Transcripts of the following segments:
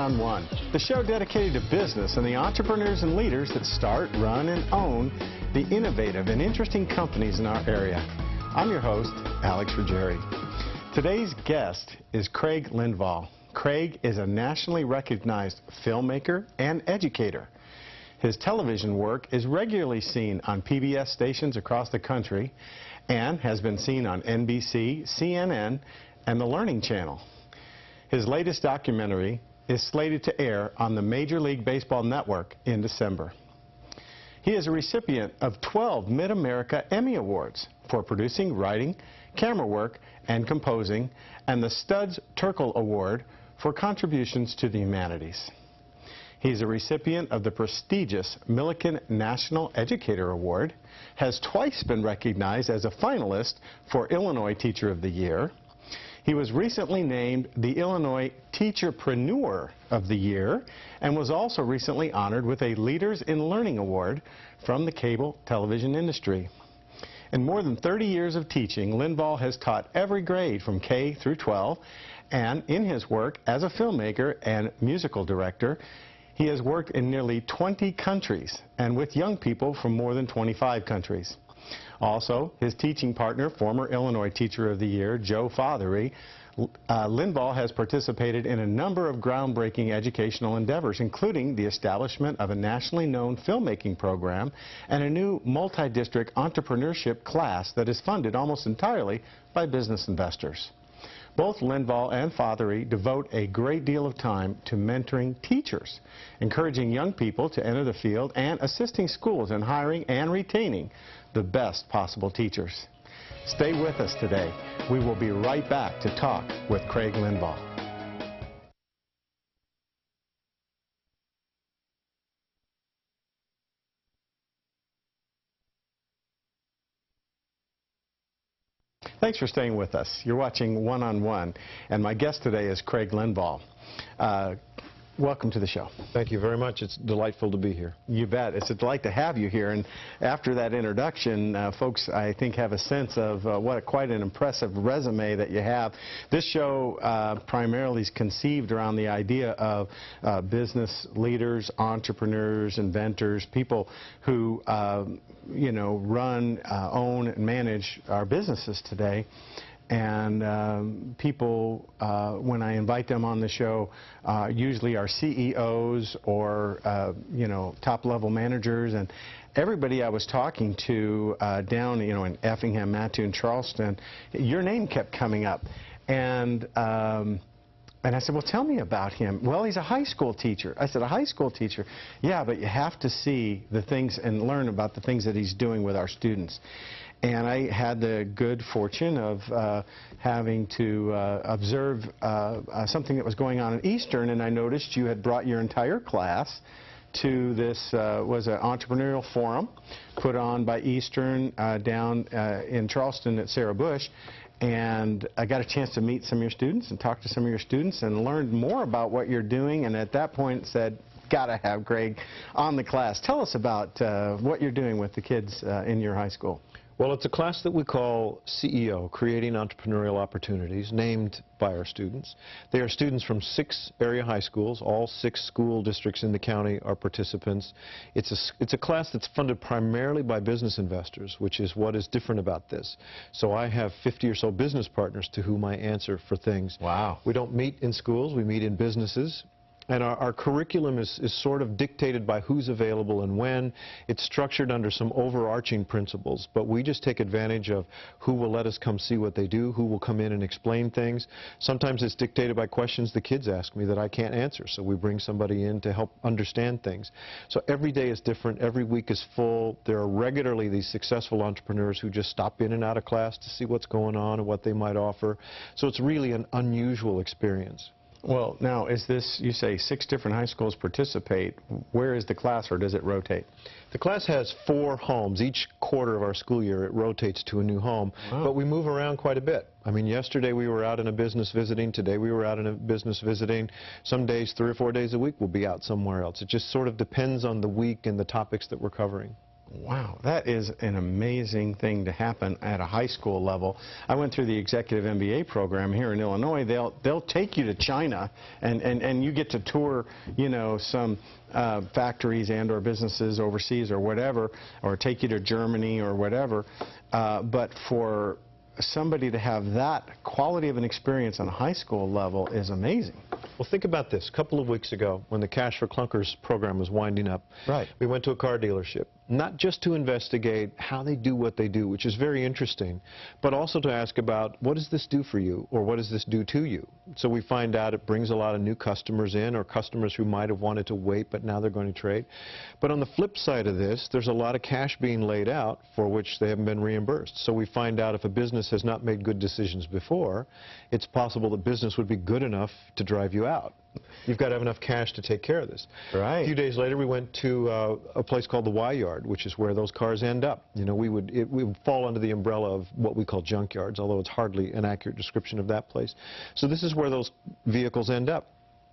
One-on-One, the show dedicated to business and the entrepreneurs and leaders that start, run, and own the innovative and interesting companies in our area. I'm your host, Alex Ruggieri. Today's guest is Craig Lindvahl. Craig is a nationally recognized filmmaker and educator. His television work is regularly seen on PBS stations across the country and has been seen on NBC, CNN, and the Learning Channel. His latest documentary is slated to air on the Major League Baseball Network in December. He is a recipient of 12 Mid-America Emmy Awards for producing, writing, camera work, and composing, and the Studs Terkel Award for contributions to the humanities. He's a recipient of the prestigious Millikan National Educator Award, has twice been recognized as a finalist for Illinois Teacher of the Year. He was recently named the Illinois Teacherpreneur of the Year and was also recently honored with a Leaders in Learning Award from the cable television industry. In more than 30 years of teaching, Lindvahl has taught every grade from K through 12, and in his work as a filmmaker and musical director, he has worked in nearly 20 countries and with young people from more than 25 countries. Also, his teaching partner, former Illinois Teacher of the Year, Joe Fothery, Lindvahl has participated in a number of groundbreaking educational endeavors, including the establishment of a nationally known filmmaking program and a new multi-district entrepreneurship class that is funded almost entirely by business investors. Both Lindvahl and Fothery devote a great deal of time to mentoring teachers, encouraging young people to enter the field, and assisting schools in hiring and retaining the best possible teachers. Stay with us today. We will be right back to talk with Craig Lindvahl. Thanks for staying with us. You're watching One-on-One, and my guest today is Craig Lindvahl. Welcome to the show. Thank you very much. It's delightful to be here. You bet. It's a delight to have you here. And after that introduction, folks, I think, have a sense of quite an impressive resume that you have. This show primarily is conceived around the idea of business leaders, entrepreneurs, inventors, people who run, own, and manage our businesses today. And people, when I invite them on the show, usually are CEOs or, top-level managers. And everybody I was talking to down, in Effingham, Mattoon, Charleston, your name kept coming up. And I said, well, tell me about him. Well, he's a high school teacher. I said, a high school teacher? Yeah, but you have to see the things and learn about the things that he's doing with our students. And I had the good fortune of having to observe something that was going on in Eastern, and I noticed you had brought your entire class to this, was an entrepreneurial forum put on by Eastern down in Charleston at Sarah Bush. And I got a chance to meet some of your students and talk to some of your students and learned more about what you're doing, and at that point said, gotta have Craig on the class. Tell us about what you're doing with the kids in your high school. Well, it's a class that we call CEO, Creating Entrepreneurial Opportunities, named by our students. They are students from 6 area high schools. All 6 school districts in the county are participants. It's a class that's funded primarily by business investors, which is what is different about this. So I have 50 or so business partners to whom I answer for things. Wow. We don't meet in schools, we meet in businesses. And our curriculum is sort of dictated by who's available and when. It's structured under some overarching principles, but we just take advantage of who will let us come see what they do, who will come in and explain things. Sometimes it's dictated by questions the kids ask me that I can't answer, so we bring somebody in to help understand things. So every day is different, every week is full. There are regularly these successful entrepreneurs who just stop in and out of class to see what's going on and what they might offer. So it's really an unusual experience. Well, now, is this, you say 6 different high schools participate. Where is the class, or does it rotate? The class has 4 homes. Each quarter of our school year, it rotates to a new home. Wow. But we move around quite a bit. I mean, yesterday we were out in a business visiting. Today we were out in a business visiting. Some days, 3 or 4 days a week, we'll be out somewhere else. It just sort of depends on the week and the topics that we're covering. Wow, that is an amazing thing to happen at a high school level. I went through the executive MBA program here in Illinois. They'll take you to China, and you get to tour, you know, some factories and or businesses overseas or whatever, or take you to Germany or whatever. But for somebody to have that quality of an experience on a high school level is amazing. Well, think about this. A couple of weeks ago, when the Cash for Clunkers program was winding up, we went to a car dealership, not just to investigate how they do what they do, which is very interesting, but also to ask about, what does this do for you, or what does this do to you? So we find out it brings a lot of new customers in, or customers who might have wanted to wait, but now they're going to trade. But on the flip side of this, there's a lot of cash being laid out for which they haven't been reimbursed. So we find out if a business has not made good decisions before, it's possible the business would be good enough to drive you out. You've got to have enough cash to take care of this. Right. A few days later, we went to a place called the Y Yard, which is where those cars end up. You know, we would fall under the umbrella of what we call junkyards, although it's hardly an accurate description of that place. So this is where those vehicles end up.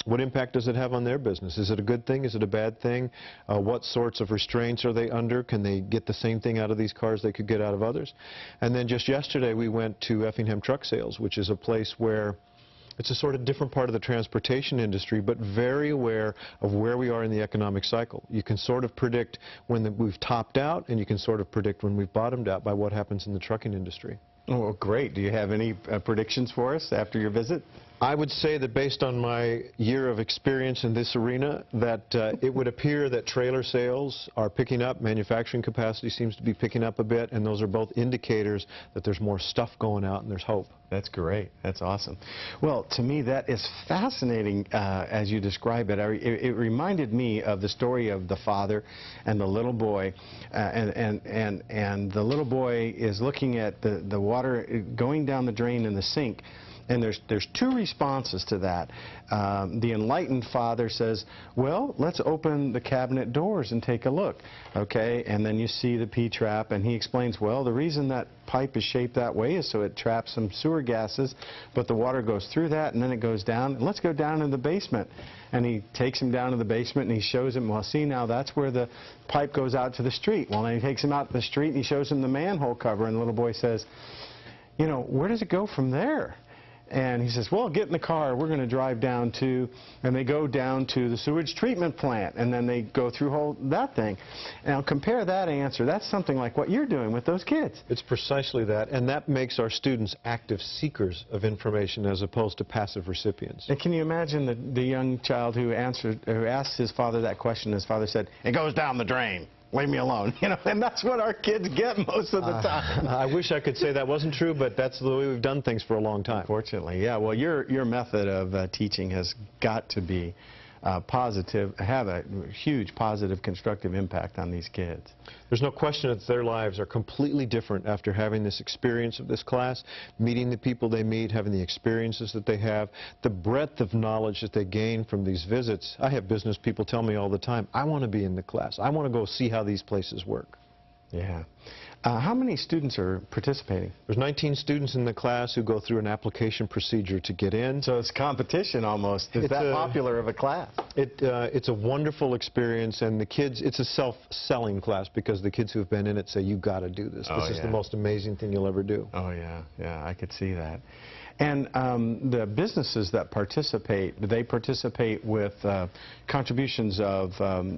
What impact does it have on their business? Is it a good thing? Is it a bad thing? What sorts of restraints are they under? Can they get the same thing out of these cars they could get out of others? And then just yesterday, we went to Effingham Truck Sales, which is a place where it's a sort of different part of the transportation industry, but very aware of where we are in the economic cycle. You can sort of predict when we've topped out, and you can sort of predict when we've bottomed out by what happens in the trucking industry. Oh, great. Do you have any predictions for us after your visit? I would say that based on my year of experience in this arena, that it would appear that trailer sales are picking up, manufacturing capacity seems to be picking up a bit, and those are both indicators that there's more stuff going out and there's hope. That's great. That's awesome. Well, to me, that is fascinating as you describe it. It reminded me of the story of the father and the little boy, and the little boy is looking at the water going down the drain in the sink. And there's two responses to that. The enlightened father says, well, let's open the cabinet doors and take a look, okay? And then you see the P-trap, and he explains, well, the reason that pipe is shaped that way is so it traps some sewer gases, but the water goes through that, and then it goes down. And let's go down in the basement. And he takes him down to the basement, and he shows him, well, see, now that's where the pipe goes out to the street. Well, then he takes him out to the street, and he shows him the manhole cover, and the little boy says, you know, where does it go from there? And he says, well, get in the car, we're going to drive down to, and they go down to the sewage treatment plant, and then they go through that thing. Now, compare that answer. That's something like what you're doing with those kids. It's precisely that, and that makes our students active seekers of information as opposed to passive recipients. And can you imagine the young child who asked his father that question, his father said, it goes down the drain. Leave me alone, you know, and that's what our kids get most of the time. I wish I could say that wasn't true, but that's the way we've done things for a long time. Unfortunately, yeah. Well, your method of teaching has got to be positive, have a huge positive, constructive impact on these kids. There's no question that their lives are completely different after having this experience of this class, meeting the people they meet, having the experiences that they have, the breadth of knowledge that they gain from these visits. I have business people tell me all the time, I want to be in the class. I want to go see how these places work. Yeah. How many students are participating? There's 19 students in the class who go through an application procedure to get in. So it's competition almost. It's that popular of a class. It's a wonderful experience, and the kids, it's a self-selling class because the kids who have been in it say, you've got to do this. This is the most amazing thing you'll ever do. Oh, yeah. Yeah, I could see that. And the businesses that participate, do they participate with contributions of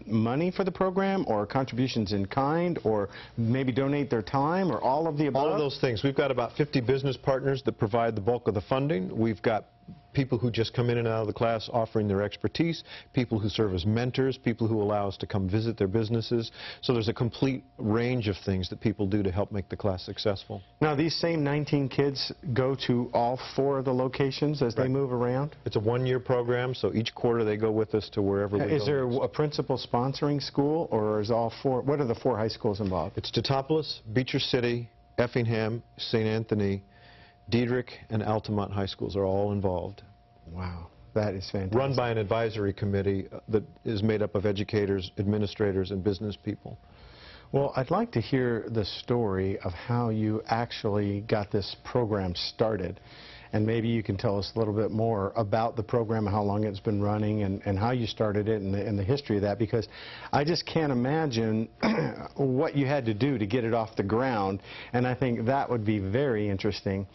money for the program, or contributions in kind, or maybe donate their time, or all of the above? All of those things. We've got about 50 business partners that provide the bulk of the funding. We've got people who just come in and out of the class offering their expertise, people who serve as mentors, people who allow us to come visit their businesses. So there's a complete range of things that people do to help make the class successful. Now, these same 19 kids go to all 4 of the locations as they move around? It's a one-year program, so each quarter they go with us to wherever we go. Is there a principal sponsoring school, or is all 4? What are the 4 high schools involved? It's Teutopolis, Beecher City, Effingham, St. Anthony, Diedrich, and Altamont high schools are all involved. Wow, that is fantastic. Run by an advisory committee that is made up of educators, administrators, and business people. Well, I'd like to hear the story of how you actually got this program started. and maybe you can tell us a little bit more about the program, how long it's been running, and how you started it, and the history of that, because I just can't imagine what you had to do to get it off the ground, and I think that would be very interesting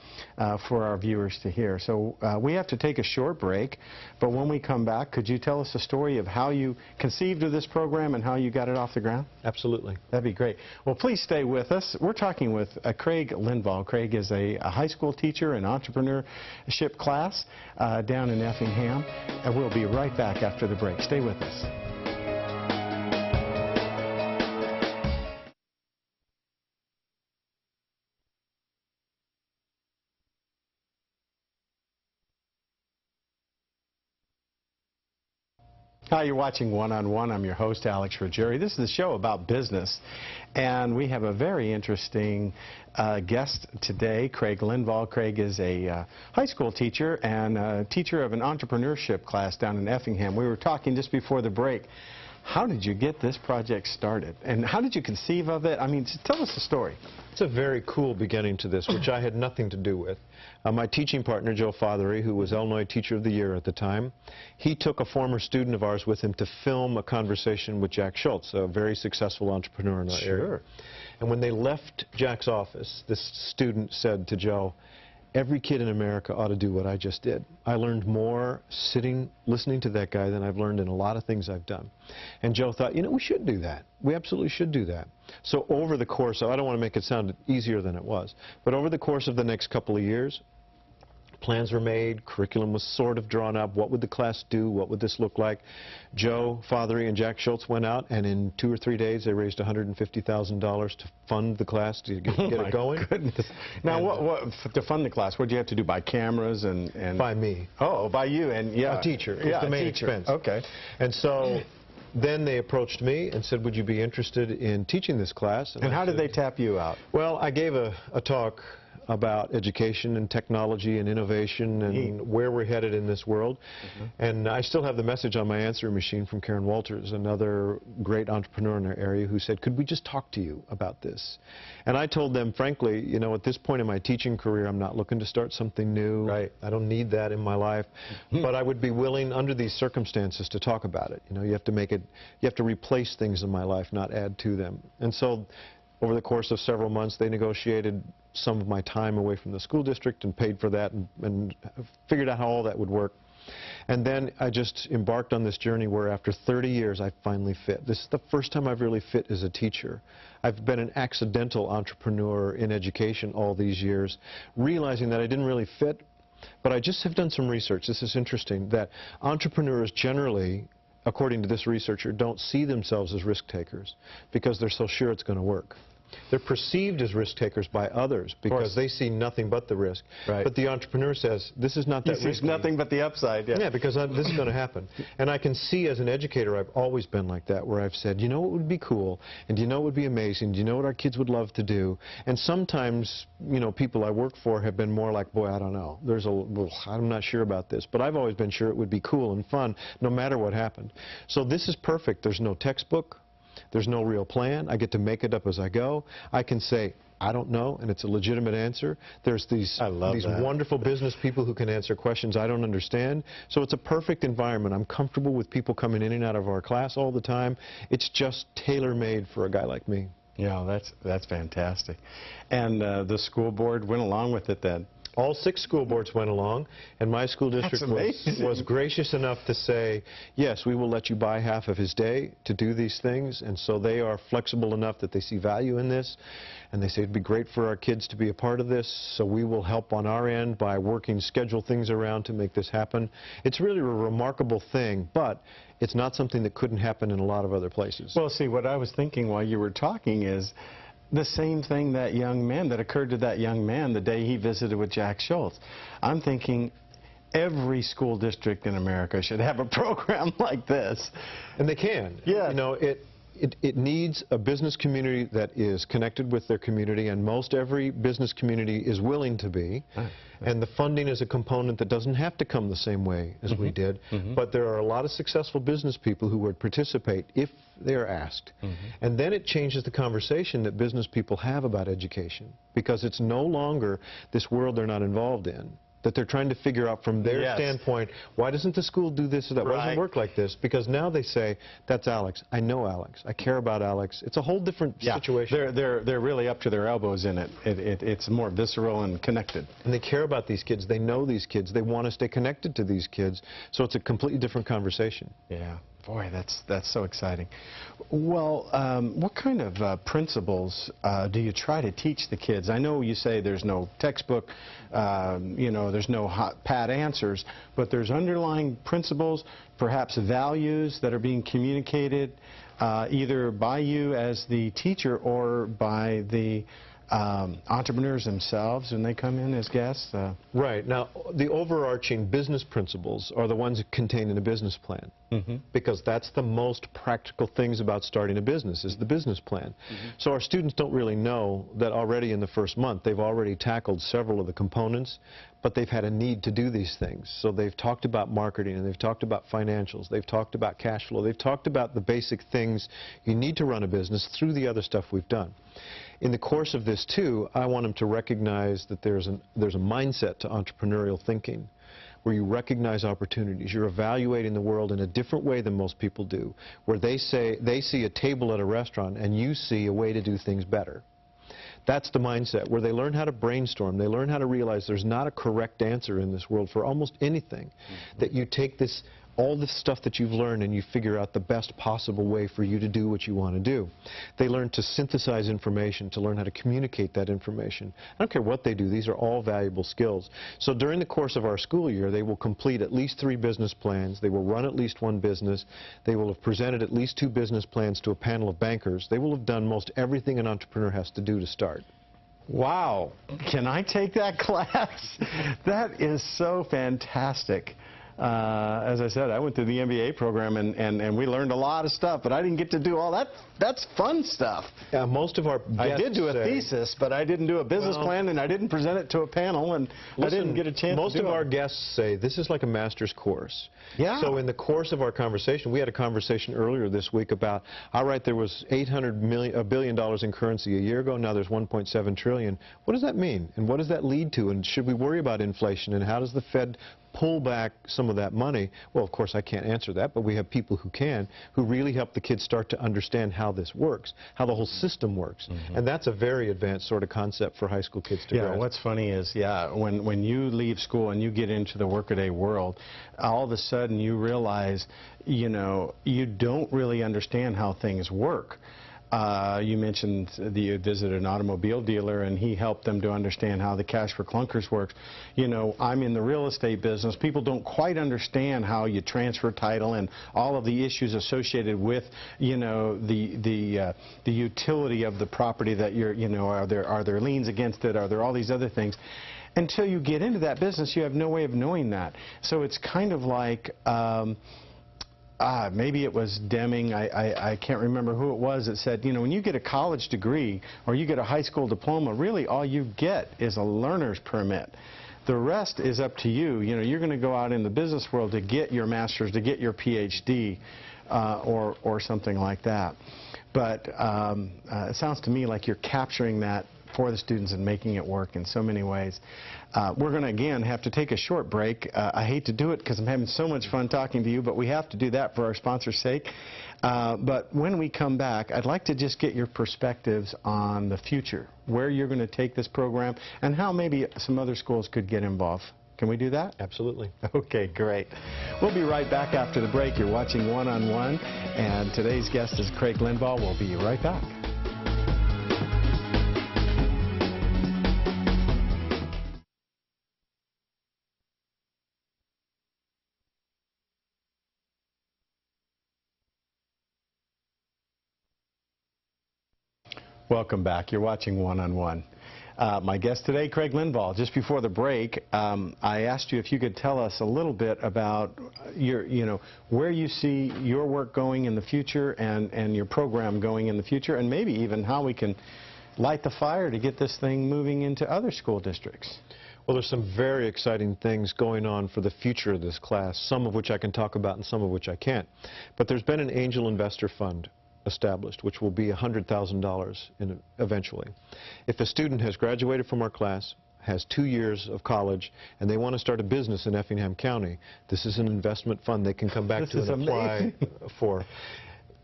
for our viewers to hear. So we have to take a short break, but when we come back, could you tell us the story of how you conceived of this program and how you got it off the ground? Absolutely. That'd be great. Well, please stay with us. We're talking with Craig Lindvahl. Craig is a high school teacher in entrepreneurship class down in Effingham, and we'll be right back after the break. Stay with us. Hi, you're watching One-on-One. I'm your host, Alex Ruggieri. This is a show about business, and we have a very interesting guest today, Craig Lindvahl. Craig is a high school teacher and a teacher of an entrepreneurship class down in Effingham. We were talking just before the break. How did you get this project started, and how did you conceive of it? I mean, tell us the story. It's a very cool beginning to this, which I had nothing to do with. My teaching partner, Joe Fothery, who was Illinois Teacher of the Year at the time, he took a former student of ours with him to film a conversation with Jack Schultz, a very successful entrepreneur in our area. And when they left Jack's office, this student said to Joe, "Every kid in America ought to do what I just did. I learned more sitting, listening to that guy than I've learned in a lot of things I've done." And Joe thought, you know, we should do that. We absolutely should do that. So over the course of, I don't want to make it sound easier than it was, but over the course of the next couple of years, plans were made, curriculum was sort of drawn up, what would the class do, what would this look like. Joe Fothery and Jack Schultz went out, and in 2 or 3 days they raised $150,000 to fund the class, to get it going. Goodness. Now, to fund the class, what did you have to do, buy cameras and... By me. Oh, by you, and yeah. A teacher. It was the main expense. Okay. And so then they approached me and said, would you be interested in teaching this class? And how did they tap you out? Well, I gave a talk about education and technology and innovation and where we're headed in this world. And I still have the message on my answering machine from Karen Walters, another great entrepreneur in our area, who said, could we just talk to you about this? And I told them, frankly, you know, at this point in my teaching career, I'm not looking to start something new. Right. I don't need that in my life. But I would be willing, under these circumstances, to talk about it. You know, you have to make it, you have to replace things in my life, not add to them. And so over the course of several months, they negotiated some of my time away from the school district and paid for that and figured out how all that would work. And then I just embarked on this journey where after 30 years I finally fit. This is the first time I've really fit as a teacher. I've been an accidental entrepreneur in education all these years, realizing that I didn't really fit, but I just have done some research. This is interesting, that entrepreneurs generally, according to this researcher, don't see themselves as risk takers because they're so sure it's going to work. They're perceived as risk takers by others because they see nothing but the risk. Right. But the entrepreneur says, this is not that risky. He sees nothing but the upside. Yeah, yeah, because this is going to happen. And I can see as an educator, I've always been like that, where I've said, you know what would be cool, and you know what would be amazing, do you know what our kids would love to do? And sometimes, you know, people I work for have been more like, boy, I don't know. I'm not sure about this. But I've always been sure it would be cool and fun no matter what happened. So this is perfect. There's no textbook. There's no real plan. I get to make it up as I go. I can say, I don't know, and it's a legitimate answer. There's these wonderful business people who can answer questions I don't understand. So it's a perfect environment. I'm comfortable with people coming in and out of our class all the time. It's just tailor-made for a guy like me. Yeah, that's fantastic. And the school board went along with it then? All 6 school boards went along, and my school district was gracious enough to say, yes, we will let you buy half of his day to do these things. And so they are flexible enough that they see value in this, and they say it'd be great for our kids to be a part of this, so we will help on our end by working schedule things around to make this happen. It's really a remarkable thing, but it's not something that couldn't happen in a lot of other places. Well, see, what I was thinking while you were talking is the same thing that occurred to that young man the day he visited with Jack Schultz. I'm thinking every school district in America should have a program like this. And they can. Yeah. You know, it needs a business community that is connected with their community, and most every business community is willing to be. And the funding is a component that doesn't have to come the same way as we did, but there are a lot of successful business people who would participate if they are asked. And then it changes the conversation that business people have about education, because it's no longer this world they're not involved in. that they're trying to figure out from their standpoint, why doesn't the school do this or that? Why doesn't it work like this? Because now they say, that's Alex. I know Alex. I care about Alex. It's a whole different situation. They're really up to their elbows in it. It's more visceral and connected. And they care about these kids. They know these kids. They want to stay connected to these kids. So it's a completely different conversation. Yeah. Boy, that's so exciting. Well, what kind of principles do you try to teach the kids? I know you say there's no textbook, you know, there's no hot, pat answers, but there's underlying principles, perhaps values that are being communicated either by you as the teacher or by the entrepreneurs themselves when they come in as guests? Right. Now, the overarching business principles are the ones contained in a business plan, because that's the most practical things about starting a business, is the business plan. So our students don't really know that already in the first month they've already tackled several of the components, but they've had a need to do these things. So they've talked about marketing, and they've talked about financials, they've talked about cash flow, they've talked about the basic things you need to run a business through the other stuff we've done. In the course of this, too, I want them to recognize that there's a mindset to entrepreneurial thinking, where you recognize opportunities. You're evaluating the world in a different way than most people do, where they see a table at a restaurant and you see a way to do things better. That's the mindset, where they learn how to brainstorm. They learn how to realize there's not a correct answer in this world for almost anything, that you take all this stuff that you've learned and you figure out the best possible way for you to do what you want to do. They learn to synthesize information, to learn how to communicate that information. I don't care what they do, these are all valuable skills. So during the course of our school year, they will complete at least 3 business plans, they will run at least 1 business, they will have presented at least 2 business plans to a panel of bankers. They will have done most everything an entrepreneur has to do to start. Wow. Can I take that class? That is so fantastic. As I said, I went through the MBA program and we learned a lot of stuff, but I didn't get to do all that. That's fun stuff. Most of our guests I did do a thesis, but I didn't do a business plan, and I didn't present it to a panel, and I didn't get a chance to do it. Most of our guests say this is like a master's course. Yeah. So in the course of our conversation, we had a conversation earlier this week about, all right, there was $1 billion in currency a year ago, now there's $1.7 trillion. What does that mean? And what does that lead to? And should we worry about inflation? And how does the Fed pull back some of that money? Well, of course, I can't answer that, but we have people who can, who really help the kids start to understand how this works, how the whole system works. And that's a very advanced sort of concept for high school kids to grasp. Yeah, what's funny is, when you leave school and you get into the workaday world, all of a sudden you realize, you know, you don't really understand how things work. You mentioned that you visited an automobile dealer and he helped them to understand how the cash for clunkers works. You know, I'm in the real estate business. People don't quite understand how you transfer title and all of the issues associated with, you know, the utility of the property that you're, you know, are there liens against it? Are there all these other things? Until you get into that business, you have no way of knowing that. So it's kind of like maybe it was Deming, I can't remember who it was, that said, you know, when you get a college degree or you get a high school diploma, really all you get is a learner's permit. The rest is up to you. You know, you're going to go out in the business world to get your master's, to get your PhD, or something like that. But it sounds to me like you're capturing that for the students and making it work in so many ways. We're going to, again, have to take a short break. I hate to do it because I'm having so much fun talking to you, but we have to do that for our sponsor's sake. But when we come back, I'd like to just get your perspectives on the future, where you're going to take this program, and how maybe some other schools could get involved. Can we do that? Absolutely. Okay, great. We'll be right back after the break. You're watching One on One, and today's guest is Craig Lindvahl. We'll be right back. Welcome back. You're watching One on One. My guest today, Craig Lindvahl. Just before the break, I asked you if you could tell us a little bit about where you see your work going in the future and your program going in the future, and maybe even how we can light the fire to get this thing moving into other school districts. Well, there's some very exciting things going on for the future of this class, some of which I can talk about and some of which I can't. But there's been an angel investor fund established, which will be $100,000 eventually. If a student has graduated from our class, has 2 years of college and they want to start a business in Effingham County, this is an investment fund they can come back to and apply for.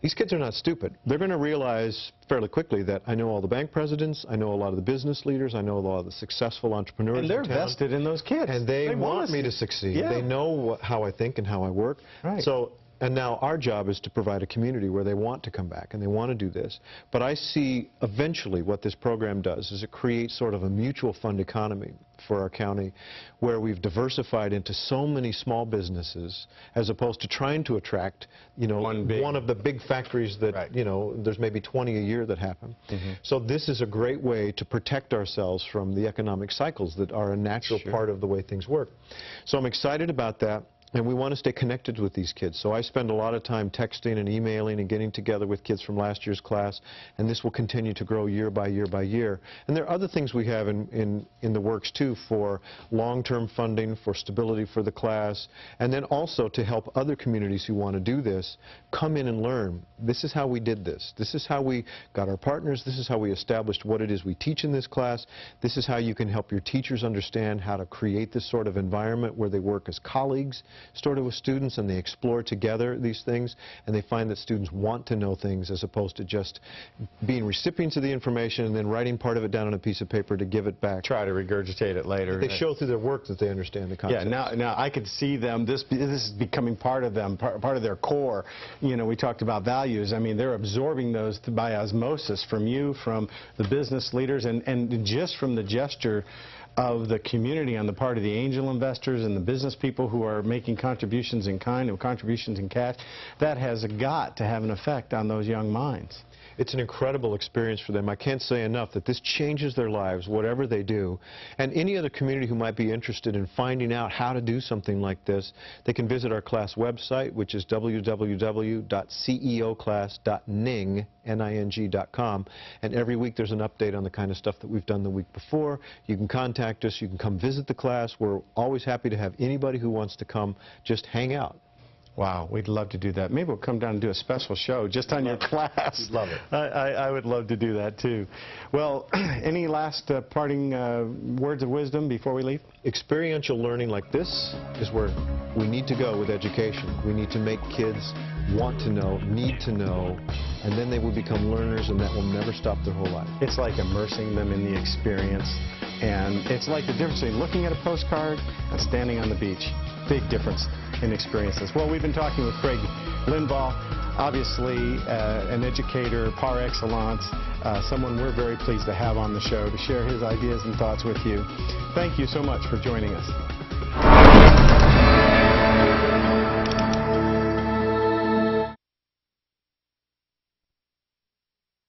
These kids are not stupid. They're going to realize fairly quickly that I know all the bank presidents, I know a lot of the business leaders, I know a lot of the successful entrepreneurs and they're in town, vested in those kids. and they want me to succeed. Yeah. They know how I think and how I work. Right. And now our job is to provide a community where they want to come back and they want to do this. But I see eventually what this program does is it creates sort of a mutual fund economy for our county where we've diversified into so many small businesses as opposed to trying to attract, you know, one of the big factories that, right, you know, there's maybe 20 a year that happen. So this is a great way to protect ourselves from the economic cycles that are a natural part of the way things work. So I'm excited about that. And we want to stay connected with these kids. So I spend a lot of time texting and emailing and getting together with kids from last year's class, and this will continue to grow year by year by year. And there are other things we have in the works, too, for long-term funding, for stability for the class, and then also to help other communities who want to do this come in and learn. This is how we did this. This is how we got our partners. This is how we established what it is we teach in this class. This is how you can help your teachers understand how to create this sort of environment where they work as colleagues, sort of with students, and they explore together these things, and they find that students want to know things as opposed to just being recipients of the information and then writing part of it down on a piece of paper to give it back. Try to regurgitate it later. They show through their work that they understand the concept. Yeah, now I could see them, this is becoming part of them, part of their core. You know, we talked about values. I mean, they're absorbing those by osmosis from you, from the business leaders, and just from the gesture of the community on the part of the angel investors and the business people who are making contributions in kind and contributions in cash. That has got to have an effect on those young minds. It's an incredible experience for them. I can't say enough that this changes their lives, whatever they do. And any other community who might be interested in finding out how to do something like this, they can visit our class website, which is www.ceoclass.ning.com. And every week there's an update on the kind of stuff that we've done the week before. You can contact us. You can come visit the class. We're always happy to have anybody who wants to come just hang out. Wow, we'd love to do that. Maybe we'll come down and do a special show just on your class. We'd love it. I would love to do that, too. Well, any last parting words of wisdom before we leave? Experiential learning like this is where we need to go with education. We need to make kids want to know, need to know, and then they will become learners, and that will never stop their whole life. It's like immersing them in the experience, and it's like the difference between looking at a postcard and standing on the beach. Big difference in experiences. Well, we've been talking with Craig Lindvahl, obviously an educator par excellence, someone we're very pleased to have on the show to share his ideas and thoughts with you. Thank you so much for joining us.